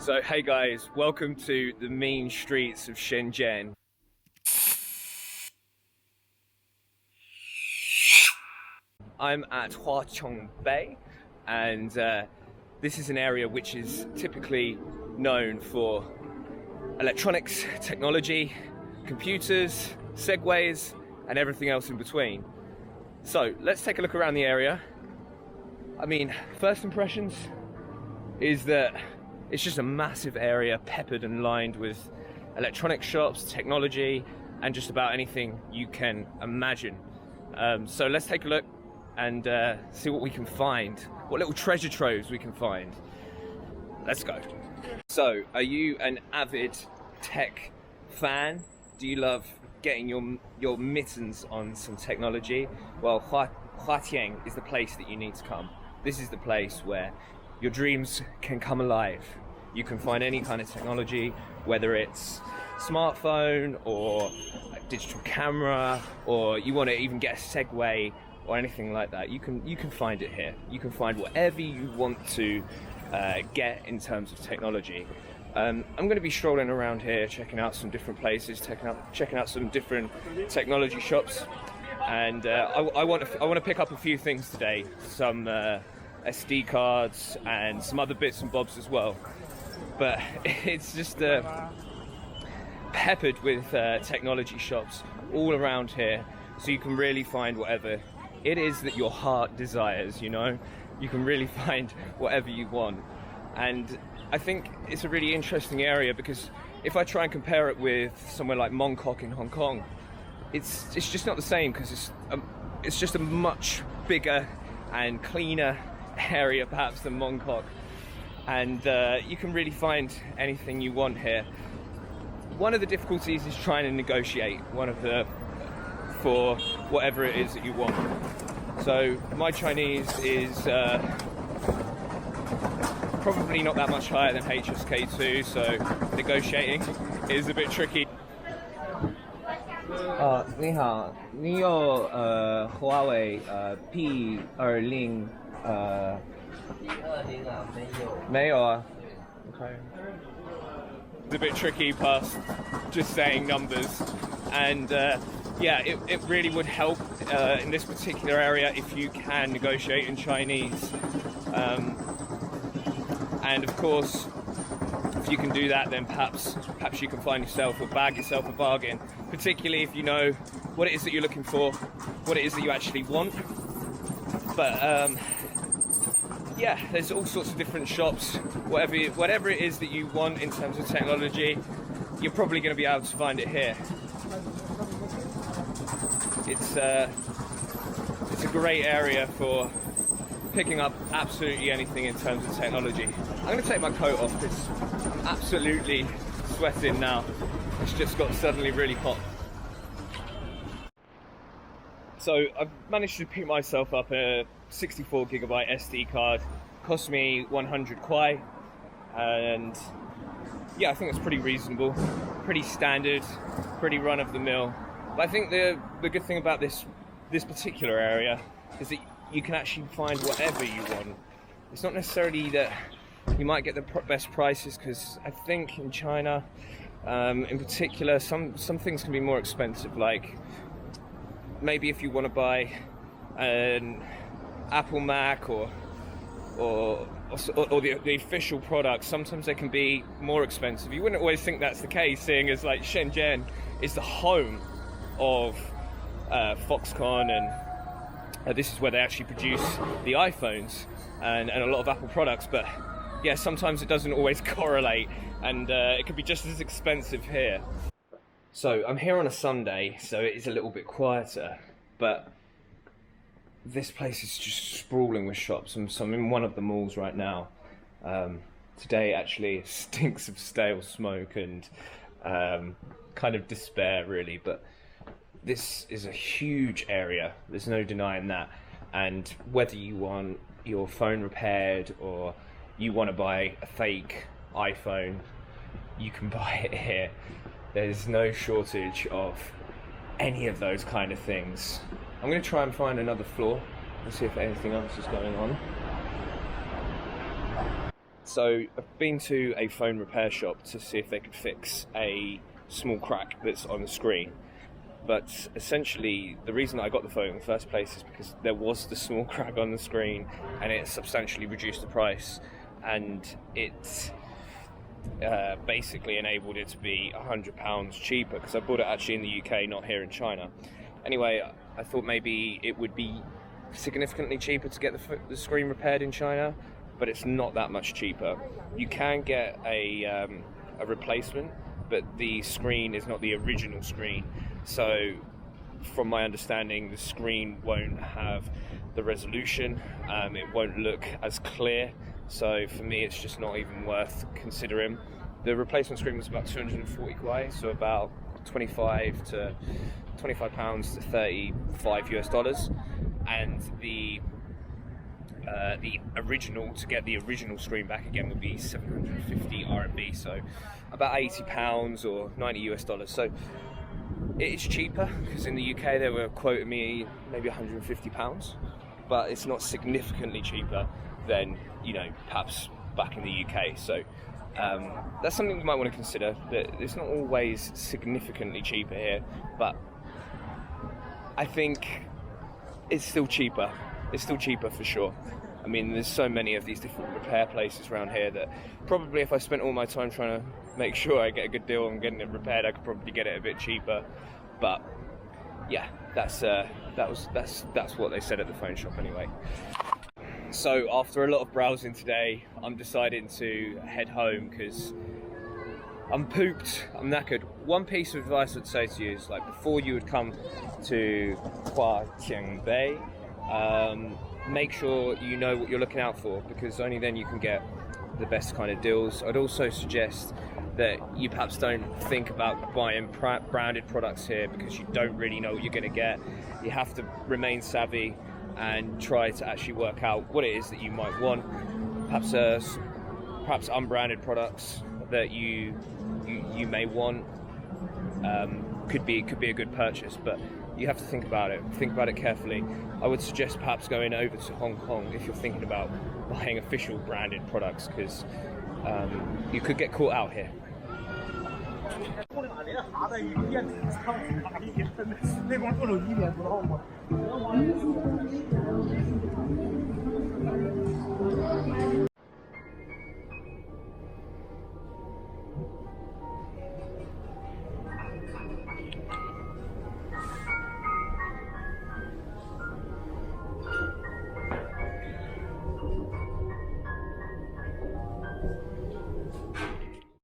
So hey guys, welcome to the mean streets of Shenzhen. I'm at Huaqiangbei, and this is an area which is typically known for electronics, technology, computers, segways, and everything else in between. So let's take a look around the area. I mean, first impressions is that it's just a massive area peppered and lined with electronic shops, technology, and just about anything you can imagine. So let's take a look and see what we can find, what little treasure troves we can find. Let's go. So, are you an avid tech fan? Do you love getting your mittens on some technology? Well, Huaqiang is the place that you need to come. This is the place where your dreams can come alive. You can find any kind of technology, whether it's smartphone or a digital camera, or you want to even get a Segway or anything like that. You can find it here. You can find whatever you want to get in terms of technology. I'm going to be strolling around here, checking out some different places, checking out some different technology shops, and I want to pick up a few things today. Some SD cards and some other bits and bobs as well. But it's just peppered with technology shops all around here, so you can really find whatever it is that your heart desires. You know, you can really find whatever you want, and I think it's a really interesting area because if I try and compare it with somewhere like Mongkok in Hong Kong, it's just not the same, because it's just a much bigger and cleaner area perhaps than Mongkok, and you can really find anything you want here. One of the difficulties is trying to negotiate for whatever it is that you want. So my Chinese is probably not that much higher than HSK2, so negotiating is a bit tricky. 你好，你有华为P20P20啊没有啊 Okay. It's a bit tricky past just saying numbers, and yeah, it really would help in this particular area if you can negotiate in Chinese, and of course if you can do that, then perhaps you can find yourself or bag yourself a bargain, particularly if you know what it is that you're looking for, what it is that you actually want. But yeah, there's all sorts of different shops. Whatever it is that you want in terms of technology, you're probably going to be able to find it here. It's a great area for picking up absolutely anything in terms of technology. I'm going to take my coat off because I'm absolutely sweating now. It's just got suddenly really hot. So I've managed to pick myself up a 64GB SD card. Cost me 100 kwai, and yeah, I think it's pretty reasonable, pretty standard, pretty run-of-the-mill. But I think the good thing about this particular area is that you can actually find whatever you want. It's not necessarily that you might get the best prices, because I think in China, in particular, some things can be more expensive. Like maybe if you want to buy an Apple Mac or the official products, sometimes they can be more expensive. You wouldn't always think that's the case, seeing as like Shenzhen is the home of Foxconn, and this is where they actually produce the iPhones and a lot of Apple products. But yeah, sometimes it doesn't always correlate, and it could be just as expensive here. So I'm here on a Sunday, so it is a little bit quieter, but this place is just sprawling with shops. So I'm in one of the malls right now. Today actually stinks of stale smoke and kind of despair, really, but this is a huge area, there's no denying that. And whether you want your phone repaired or you want to buy a fake iPhone, you can buy it here. There's no shortage of any of those kind of things. I'm going to try and find another floor and see if anything else is going on. So I've been to a phone repair shop to see if they could fix a small crack that's on the screen. But essentially, the reason I got the phone in the first place is because there was the small crack on the screen, and it substantially reduced the price, and it basically enabled it to be £100 cheaper, because I bought it actually in the UK, not here in China. Anyway, I thought maybe it would be significantly cheaper to get the screen repaired in China, but it's not that much cheaper. You can get a replacement, but the screen is not the original screen. So from my understanding, the screen won't have the resolution, it won't look as clear. So for me, it's just not even worth considering. The replacement screen was about 240 kwai, so about £25 to $35, and the original, to get the original screen back again, would be 750 RMB, so about £80 or $90. So it is cheaper, because in the UK they were quoting me maybe £150, but it's not significantly cheaper than, you know, perhaps back in the UK. So that's something you might want to consider, that it's not always significantly cheaper here, but I think it's still cheaper. It's still cheaper for sure. I mean, there's so many of these different repair places around here that probably, if I spent all my time trying to make sure I get a good deal on getting it repaired, I could probably get it a bit cheaper. But yeah, that's what they said at the phone shop anyway. So after a lot of browsing today, I'm deciding to head home because I'm pooped, I'm knackered. One piece of advice I'd say to you is, like, before you would come to Huaqiangbei, make sure you know what you're looking out for, because only then you can get the best kind of deals. I'd also suggest that you perhaps don't think about buying branded products here, because you don't really know what you're going to get. You have to remain savvy and try to actually work out what it is that you might want. Perhaps unbranded products that you may want could be a good purchase, but you have to think about it carefully. I would suggest perhaps going over to Hong Kong if you're thinking about buying official branded products, because you could get caught out here.